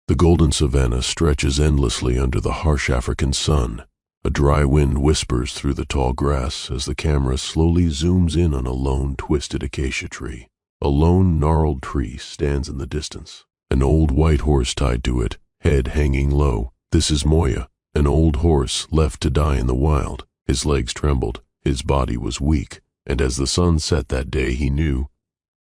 The golden savanna stretches endlessly under the harsh African sun. A dry wind whispers through the tall grass as the camera slowly zooms in on a lone, twisted acacia tree. A lone, gnarled tree stands in the distance. An old white horse tied to it, head hanging low. This is Moya, an old horse left to die in the wild. His legs trembled, his body was weak, and as the sun set that day he knew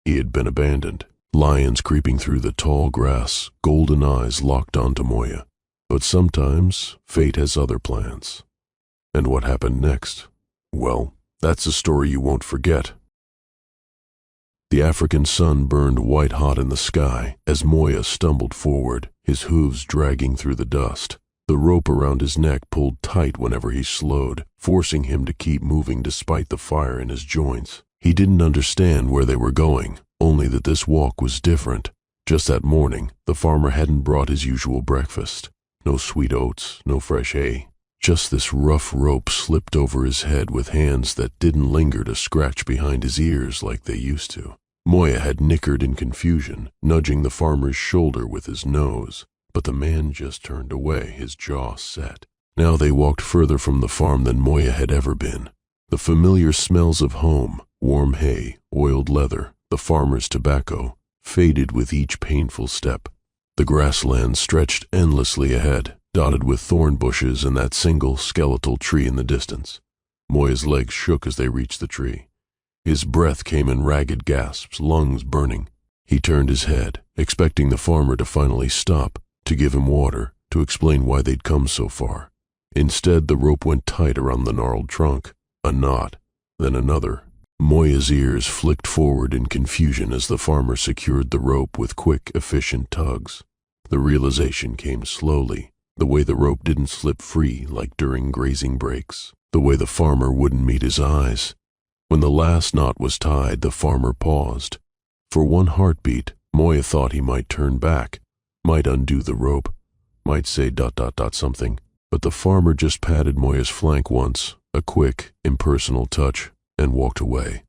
he had been abandoned. Lions creeping through the tall grass, golden eyes locked onto Moya. But sometimes fate has other plans. And what happened next? Well, that's a story you won't forget. The African sun burned white-hot in the sky as Moya stumbled forward, his hooves dragging through the dust. The rope around his neck pulled tight whenever he slowed, forcing him to keep moving despite the fire in his joints. He didn't understand where they were going, only that this walk was different. Just that morning, the farmer hadn't brought his usual breakfast. No sweet oats, no fresh hay. Just this rough rope slipped over his head with hands that didn't linger to scratch behind his ears like they used to. Moya had nickered in confusion, nudging the farmer's shoulder with his nose, but the man just turned away, his jaw set. Now they walked further from the farm than Moya had ever been. The familiar smells of home, warm hay, oiled leather, the farmer's tobacco, faded with each painful step. The grassland stretched endlessly ahead, dotted with thorn bushes and that single skeletal tree in the distance. Moya's legs shook as they reached the tree. His breath came in ragged gasps, lungs burning. He turned his head, expecting the farmer to finally stop, to give him water, to explain why they'd come so far. Instead, the rope went tight around the gnarled trunk. A knot, then another. Moya's ears flicked forward in confusion as the farmer secured the rope with quick, efficient tugs. The realization came slowly. The way the rope didn't slip free like during grazing breaks. The way the farmer wouldn't meet his eyes. When the last knot was tied, the farmer paused. For one heartbeat, Moya thought he might turn back, might undo the rope, might say ... something. But the farmer just patted Moya's flank once, a quick, impersonal touch, and walked away.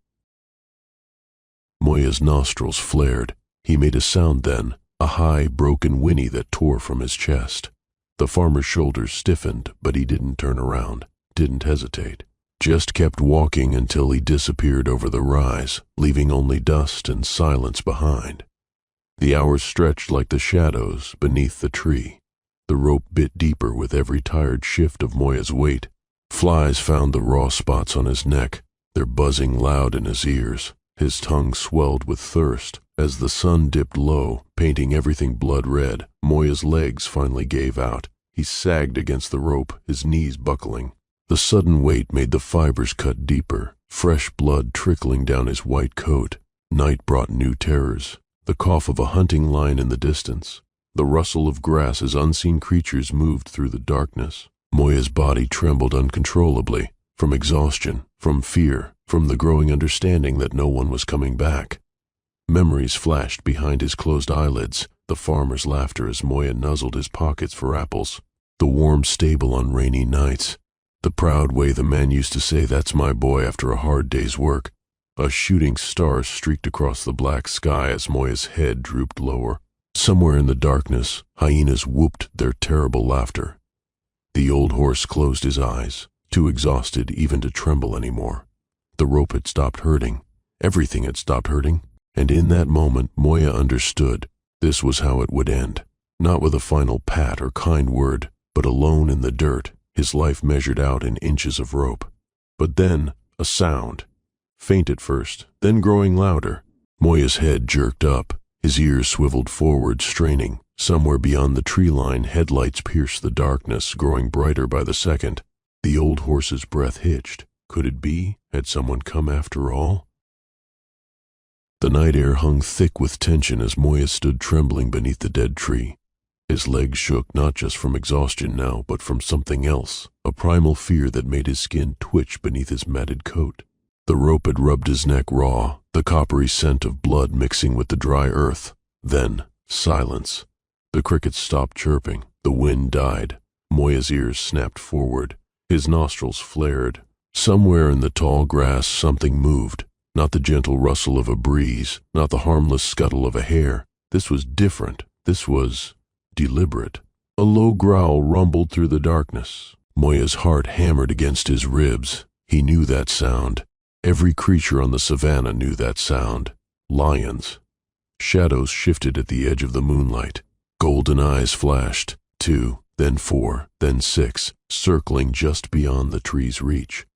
Moya's nostrils flared. He made a sound then, a high, broken whinny that tore from his chest. The farmer's shoulders stiffened, but he didn't turn around, didn't hesitate. Just kept walking until he disappeared over the rise, leaving only dust and silence behind. The hours stretched like the shadows beneath the tree. The rope bit deeper with every tired shift of Moya's weight. Flies found the raw spots on his neck, their buzzing loud in his ears. His tongue swelled with thirst. As the sun dipped low, painting everything blood red, Moya's legs finally gave out. He sagged against the rope, his knees buckling. The sudden weight made the fibers cut deeper, fresh blood trickling down his white coat. Night brought new terrors. The cough of a hunting lion in the distance. The rustle of grass as unseen creatures moved through the darkness. Moya's body trembled uncontrollably, from exhaustion, from fear, from the growing understanding that no one was coming back. Memories flashed behind his closed eyelids, the farmer's laughter as Moya nuzzled his pockets for apples, the warm stable on rainy nights, the proud way the man used to say, "That's my boy," after a hard day's work. A shooting star streaked across the black sky as Moya's head drooped lower. Somewhere in the darkness, hyenas whooped their terrible laughter. The old horse closed his eyes, too exhausted even to tremble anymore. The rope had stopped hurting. Everything had stopped hurting. And in that moment, Moya understood. This was how it would end. Not with a final pat or kind word, but alone in the dirt, his life measured out in inches of rope. But then, a sound. Faint at first, then growing louder. Moya's head jerked up. His ears swiveled forward, straining. Somewhere beyond the tree line, headlights pierced the darkness, growing brighter by the second. The old horse's breath hitched. Could it be? Had someone come after all? The night air hung thick with tension as Moya stood trembling beneath the dead tree. His legs shook not just from exhaustion now, but from something else, a primal fear that made his skin twitch beneath his matted coat. The rope had rubbed his neck raw, the coppery scent of blood mixing with the dry earth. Then, silence. The crickets stopped chirping. The wind died. Moya's ears snapped forward. His nostrils flared. Somewhere in the tall grass something moved. Not the gentle rustle of a breeze, not the harmless scuttle of a hare. This was different. This was deliberate. A low growl rumbled through the darkness. Moya's heart hammered against his ribs. He knew that sound. Every creature on the savannah knew that sound. Lions. Shadows shifted at the edge of the moonlight. Golden eyes flashed. 2, then 4, then 6, circling just beyond the tree's reach.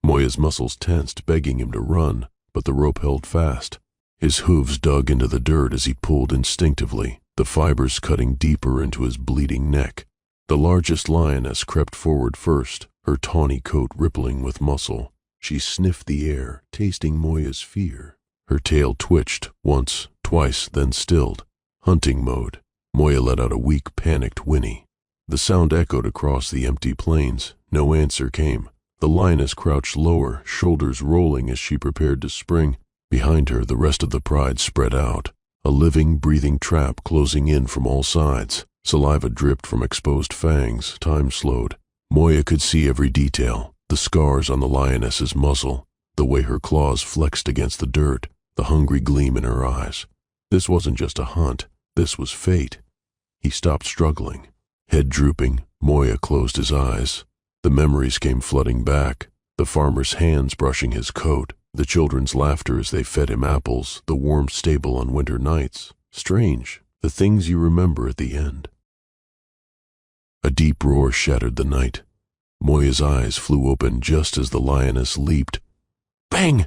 Moya's muscles tensed, begging him to run, but the rope held fast. His hooves dug into the dirt as he pulled instinctively, the fibers cutting deeper into his bleeding neck. The largest lioness crept forward first, her tawny coat rippling with muscle. She sniffed the air, tasting Moya's fear. Her tail twitched, once, twice, then stilled. Hunting mode. Moya let out a weak, panicked whinny. The sound echoed across the empty plains. No answer came. The lioness crouched lower, shoulders rolling as she prepared to spring. Behind her, the rest of the pride spread out. A living, breathing trap closing in from all sides. Saliva dripped from exposed fangs. Time slowed. Moya could see every detail. The scars on the lioness's muzzle. The way her claws flexed against the dirt. The hungry gleam in her eyes. This wasn't just a hunt. This was fate. He stopped struggling. Head drooping, Moya closed his eyes. The memories came flooding back. The farmer's hands brushing his coat. The children's laughter as they fed him apples. The warm stable on winter nights. Strange, the things you remember at the end. A deep roar shattered the night. Moya's eyes flew open just as the lioness leaped. Bang!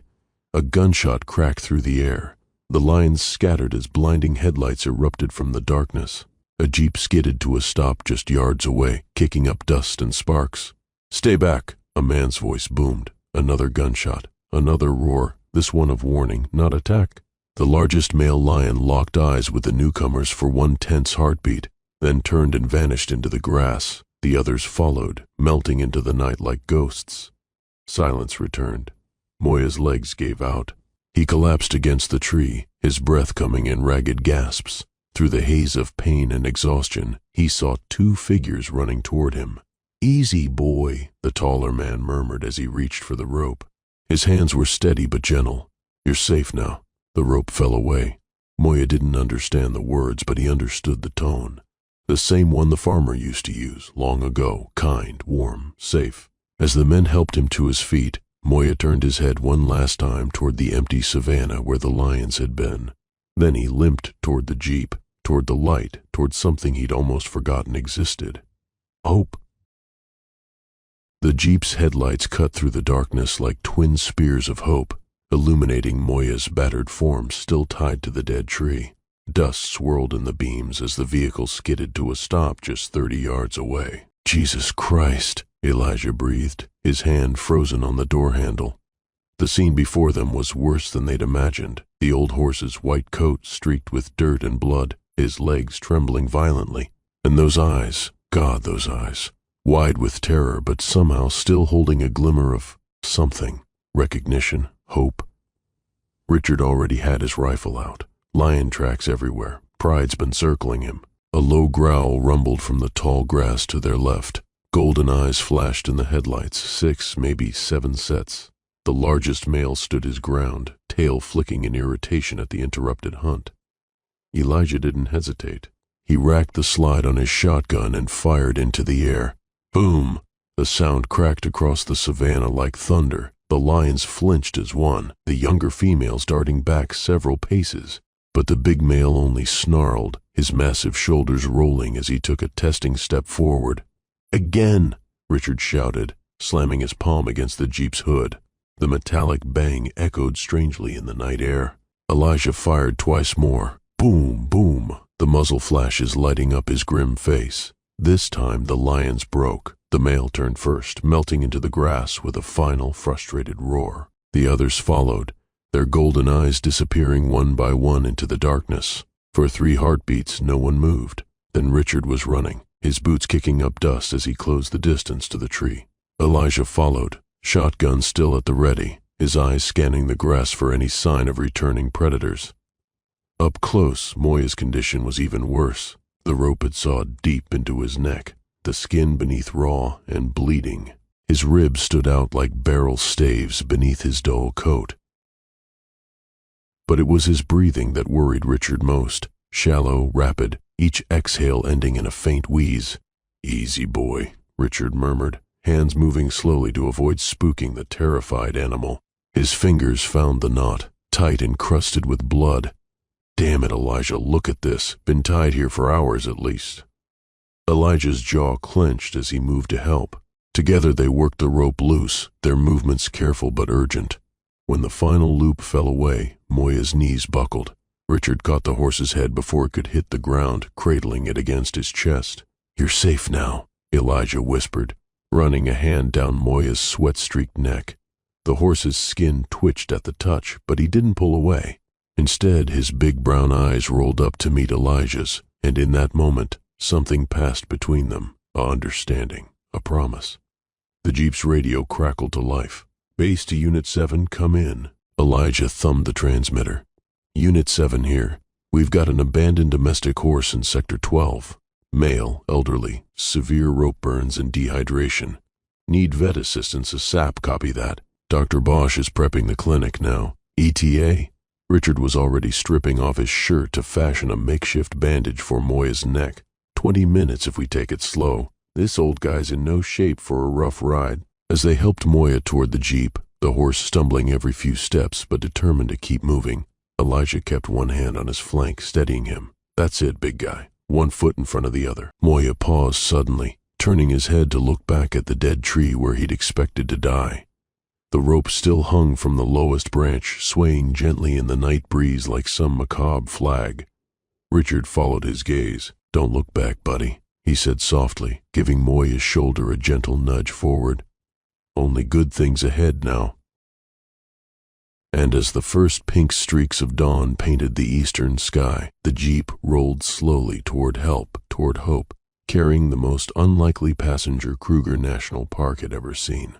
A gunshot cracked through the air. The lions scattered as blinding headlights erupted from the darkness. A jeep skidded to a stop just yards away, kicking up dust and sparks. Stay back, a man's voice boomed. Another gunshot, another roar, this one of warning, not attack. The largest male lion locked eyes with the newcomers for one tense heartbeat, then turned and vanished into the grass. The others followed, melting into the night like ghosts. Silence returned. Moya's legs gave out. He collapsed against the tree, his breath coming in ragged gasps. Through the haze of pain and exhaustion, he saw 2 figures running toward him. Easy, boy, the taller man murmured as he reached for the rope. His hands were steady but gentle. You're safe now. The rope fell away. Moya didn't understand the words, but he understood the tone. The same one the farmer used to use, long ago, kind, warm, safe. As the men helped him to his feet, Moya turned his head one last time toward the empty savannah where the lions had been. Then he limped toward the jeep, toward the light, toward something he'd almost forgotten existed. Hope. The jeep's headlights cut through the darkness like twin spears of hope, illuminating Moya's battered form still tied to the dead tree. Dust swirled in the beams as the vehicle skidded to a stop just 30 yards away. Jesus Christ, Elijah breathed, his hand frozen on the door handle. The scene before them was worse than they'd imagined. The old horse's white coat streaked with dirt and blood, his legs trembling violently. And those eyes, God, those eyes, wide with terror but somehow still holding a glimmer of something, recognition, hope. Richard already had his rifle out. Lion tracks everywhere. Pride's been circling him. A low growl rumbled from the tall grass to their left. Golden eyes flashed in the headlights, 6, maybe 7 sets. The largest male stood his ground, tail flicking in irritation at the interrupted hunt. Elijah didn't hesitate. He racked the slide on his shotgun and fired into the air. Boom! The sound cracked across the savannah like thunder. The lions flinched as one, the younger females darting back several paces. But the big male only snarled, his massive shoulders rolling as he took a testing step forward. Again! Richard shouted, slamming his palm against the jeep's hood. The metallic bang echoed strangely in the night air. Elijah fired twice more. Boom, boom, the muzzle flashes lighting up his grim face. This time the lions broke. The male turned first, melting into the grass with a final frustrated roar. The others followed, their golden eyes disappearing one by one into the darkness. For 3 heartbeats, no one moved. Then Richard was running, his boots kicking up dust as he closed the distance to the tree. Elijah followed, shotgun still at the ready, his eyes scanning the grass for any sign of returning predators. Up close, Moya's condition was even worse. The rope had sawed deep into his neck, the skin beneath raw and bleeding. His ribs stood out like barrel staves beneath his dull coat. But it was his breathing that worried Richard most, shallow, rapid, each exhale ending in a faint wheeze. "Easy, boy," Richard murmured, hands moving slowly to avoid spooking the terrified animal. His fingers found the knot, tight and crusted with blood. "Damn it, Elijah, look at this. Been tied here for hours at least." Elijah's jaw clenched as he moved to help. Together they worked the rope loose, their movements careful but urgent. When the final loop fell away, Moya's knees buckled. Richard caught the horse's head before it could hit the ground, cradling it against his chest. "You're safe now," Elijah whispered, running a hand down Moya's sweat-streaked neck. The horse's skin twitched at the touch, but he didn't pull away. Instead, his big brown eyes rolled up to meet Elijah's, and in that moment, something passed between them, a understanding, a promise. The Jeep's radio crackled to life. "Base to Unit 7, come in." Elijah thumbed the transmitter. "Unit 7 here. We've got an abandoned domestic horse in Sector 12. Male, elderly, severe rope burns and dehydration. Need vet assistance ASAP, copy that. Dr. Bosch is prepping the clinic now. ETA?" Richard was already stripping off his shirt to fashion a makeshift bandage for Moya's neck. 20 minutes if we take it slow. This old guy's in no shape for a rough ride." As they helped Moya toward the Jeep, the horse stumbling every few steps but determined to keep moving, Elijah kept one hand on his flank, steadying him. "That's it, big guy. One foot in front of the other." Moya paused suddenly, turning his head to look back at the dead tree where he'd expected to die. The rope still hung from the lowest branch, swaying gently in the night breeze like some macabre flag. Richard followed his gaze. "Don't look back, buddy," he said softly, giving Moya's shoulder a gentle nudge forward. "Only good things ahead now." And as the first pink streaks of dawn painted the eastern sky, the Jeep rolled slowly toward help, toward hope, carrying the most unlikely passenger Kruger National Park had ever seen.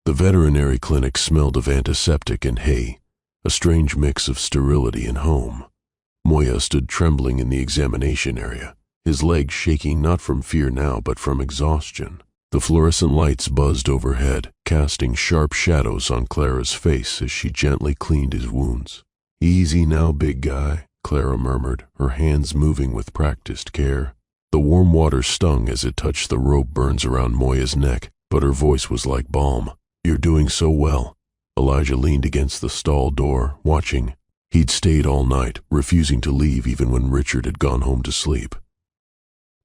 The veterinary clinic smelled of antiseptic and hay, a strange mix of sterility and home. Moya stood trembling in the examination area, his legs shaking not from fear now but from exhaustion. The fluorescent lights buzzed overhead, casting sharp shadows on Clara's face as she gently cleaned his wounds. "Easy now, big guy," Clara murmured, her hands moving with practiced care. The warm water stung as it touched the rope burns around Moya's neck, but her voice was like balm. "You're doing so well." Elijah leaned against the stall door, watching. He'd stayed all night, refusing to leave even when Richard had gone home to sleep.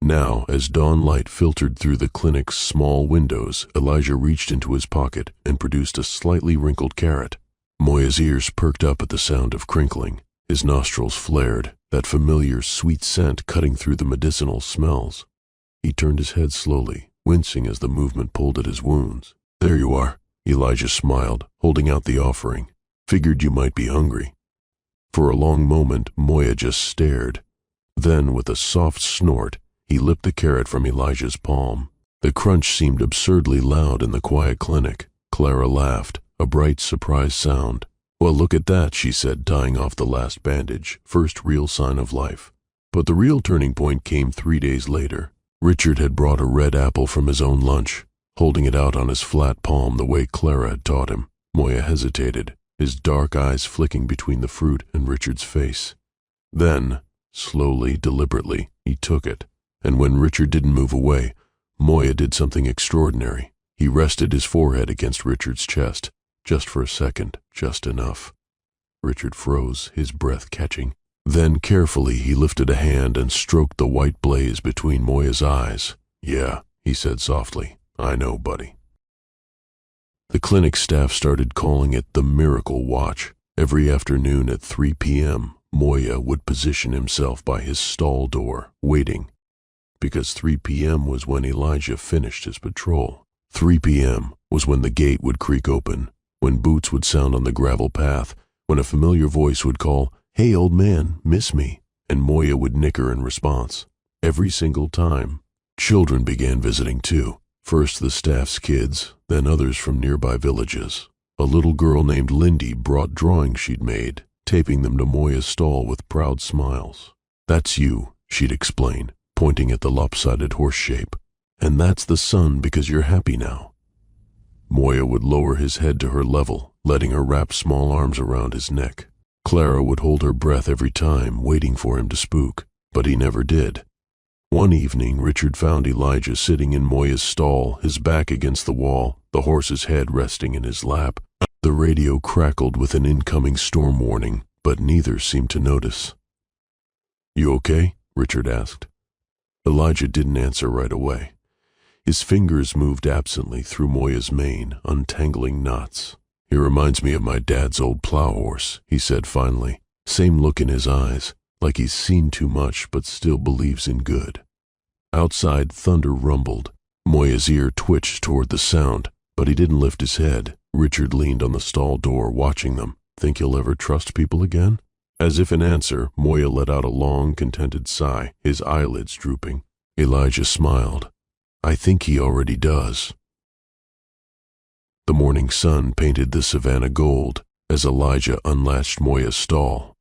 Now, as dawn light filtered through the clinic's small windows, Elijah reached into his pocket and produced a slightly wrinkled carrot. Moya's ears perked up at the sound of crinkling. His nostrils flared, that familiar sweet scent cutting through the medicinal smells. He turned his head slowly, wincing as the movement pulled at his wounds. "There you are," Elijah smiled, holding out the offering. "Figured you might be hungry." For a long moment, Moya just stared. Then, with a soft snort, he lipped the carrot from Elijah's palm. The crunch seemed absurdly loud in the quiet clinic. Clara laughed, a bright surprise sound. "Well, look at that," she said, tying off the last bandage, first real sign of life. But the real turning point came 3 days later. Richard had brought a red apple from his own lunch, holding it out on his flat palm the way Clara had taught him. Moya hesitated, his dark eyes flicking between the fruit and Richard's face. Then, slowly, deliberately, he took it. And when Richard didn't move away, Moya did something extraordinary. He rested his forehead against Richard's chest, just for a second, just enough. Richard froze, his breath catching. Then carefully he lifted a hand and stroked the white blaze between Moya's eyes. "Yeah," he said softly, "I know, buddy." The clinic staff started calling it the Miracle Watch. Every afternoon at 3 p.m., Moya would position himself by his stall door, waiting. Because 3 p.m. was when Elijah finished his patrol. 3 p.m. was when the gate would creak open, when boots would sound on the gravel path, when a familiar voice would call, "Hey, old man, miss me?" and Moya would nicker in response. Every single time. Children began visiting too. First the staff's kids, then others from nearby villages. A little girl named Lindy brought drawings she'd made, taping them to Moya's stall with proud smiles. "That's you," she'd explain, pointing at the lopsided horse shape. "And that's the sun because you're happy now." Moya would lower his head to her level, letting her wrap small arms around his neck. Clara would hold her breath every time, waiting for him to spook, but he never did. One evening, Richard found Elijah sitting in Moya's stall, his back against the wall, the horse's head resting in his lap. The radio crackled with an incoming storm warning, but neither seemed to notice. "You okay?" Richard asked. Elijah didn't answer right away. His fingers moved absently through Moya's mane, untangling knots. "He reminds me of my dad's old plow horse," he said finally. Same look in his eyes, like he's seen too much but still believes in good. Outside, thunder rumbled. Moya's ear twitched toward the sound, but he didn't lift his head. Richard leaned on the stall door, watching them. "Think he'll ever trust people again?" As if in answer, Moya let out a long, contented sigh, his eyelids drooping. Elijah smiled. "I think he already does." The morning sun painted the savannah gold as Elijah unlatched Moya's stall.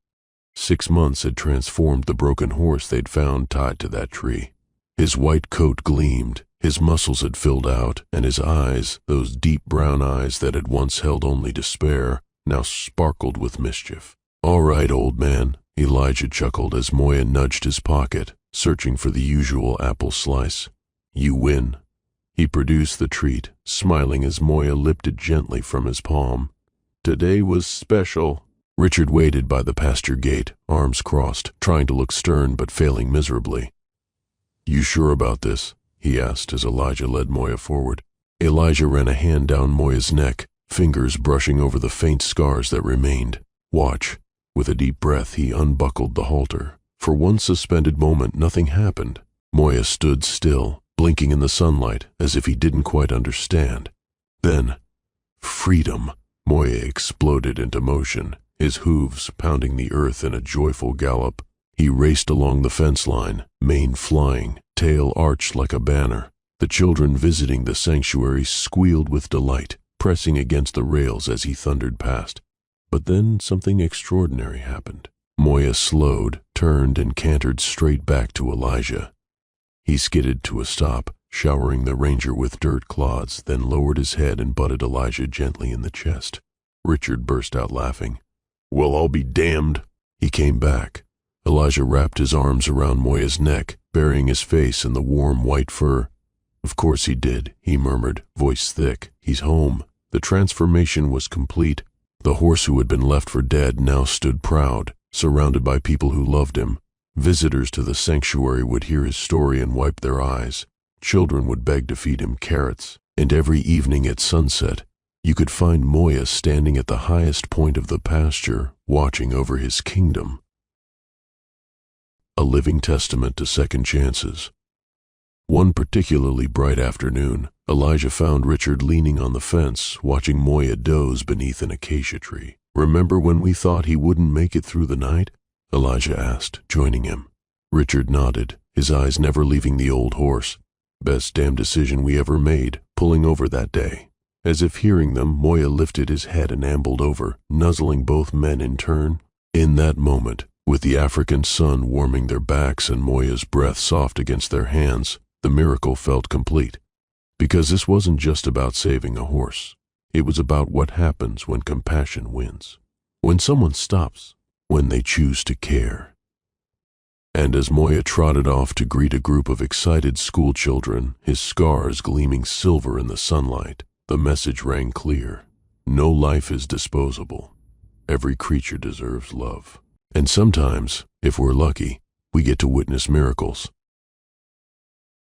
6 months had transformed the broken horse they'd found tied to that tree. His white coat gleamed, his muscles had filled out, and his eyes, those deep brown eyes that had once held only despair, now sparkled with mischief. "All right, old man," Elijah chuckled as Moya nudged his pocket, searching for the usual apple slice. "You win." He produced the treat, smiling as Moya lipped it gently from his palm. "Today was special." Richard waited by the pasture gate, arms crossed, trying to look stern but failing miserably. "You sure about this?" he asked as Elijah led Moya forward. Elijah ran a hand down Moya's neck, fingers brushing over the faint scars that remained. "Watch." With a deep breath, he unbuckled the halter. For one suspended moment, nothing happened. Moya stood still, blinking in the sunlight as if he didn't quite understand. Then, freedom! Moya exploded into motion, his hooves pounding the earth in a joyful gallop. He raced along the fence line, mane flying, tail arched like a banner. The children visiting the sanctuary squealed with delight, pressing against the rails as he thundered past. But then something extraordinary happened. Moya slowed, turned, and cantered straight back to Elijah. He skidded to a stop, showering the ranger with dirt clods, then lowered his head and butted Elijah gently in the chest. Richard burst out laughing. "Well, I'll be damned." He came back. Elijah wrapped his arms around Moya's neck, burying his face in the warm white fur. "Of course he did," he murmured, voice thick. "He's home." The transformation was complete. The horse who had been left for dead now stood proud, surrounded by people who loved him. Visitors to the sanctuary would hear his story and wipe their eyes. Children would beg to feed him carrots, and every evening at sunset, you could find Moya standing at the highest point of the pasture, watching over his kingdom. A living testament to second chances. One particularly bright afternoon, Elijah found Richard leaning on the fence, watching Moya doze beneath an acacia tree. "Remember when we thought he wouldn't make it through the night?" Elijah asked, joining him. Richard nodded, his eyes never leaving the old horse. "Best damn decision we ever made, pulling over that day." As if hearing them, Moya lifted his head and ambled over, nuzzling both men in turn. In that moment, with the African sun warming their backs and Moya's breath soft against their hands, the miracle felt complete. Because this wasn't just about saving a horse. It was about what happens when compassion wins. When someone stops, when they choose to care. And as Moya trotted off to greet a group of excited schoolchildren, his scars gleaming silver in the sunlight, the message rang clear. No life is disposable. Every creature deserves love. And sometimes, if we're lucky, we get to witness miracles.